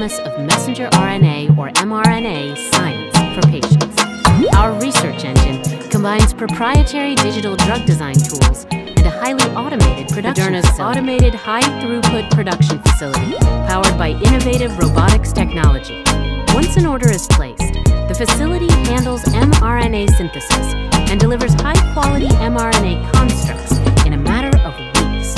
promise of messenger RNA or mRNA science for patients. Our research engine combines proprietary digital drug design tools and a highly automated production facility. Automated high-throughput production facility powered by innovative robotics technology. Once an order is placed, the facility handles mRNA synthesis and delivers high-quality mRNA constructs in a matter of weeks.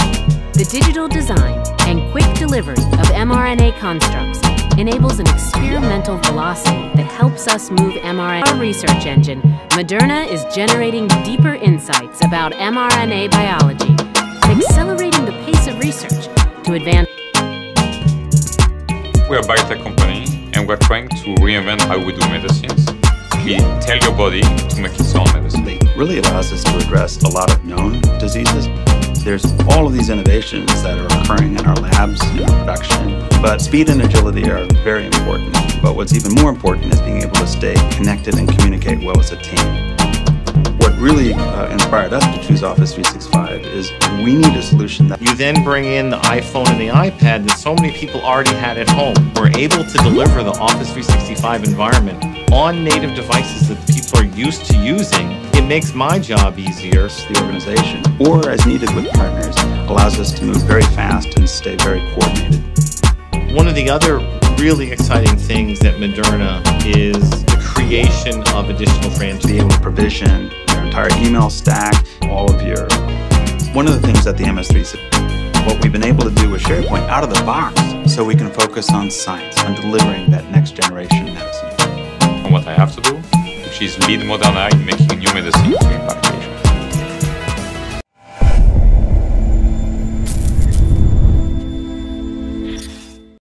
The digital design and quick delivery of mRNA constructs enables an experimental velocity that helps us move mRNA. Our research engine, Moderna, is generating deeper insights about mRNA biology and accelerating the pace of research to advance. We're a biotech company, and we're trying to reinvent how we do medicines. We tell your body to make its own medicine. It really allows us to address a lot of known diseases. There's all of these innovations that are occurring in our labs, in our production, but speed and agility are very important. But what's even more important is being able to stay connected and communicate well as a team. What really inspired us to choose Office 365 is we need a solution that... You then bring in the iPhone and the iPad that so many people already had at home. We're able to deliver the Office 365 environment on native devices that people are used to using. It makes my job easier. The organization, or as needed with partners, allows us to move very fast and stay very coordinated. One of the other really exciting things at Moderna is the creation of additional franchises. Be able to provision your entire email stack, all of your... One of the things at the MS3, what we've been able to do with SharePoint out of the box, so we can focus on science, on delivering that next generation medicine. And what I have to do, which is lead Moderna in making new medicine to impact.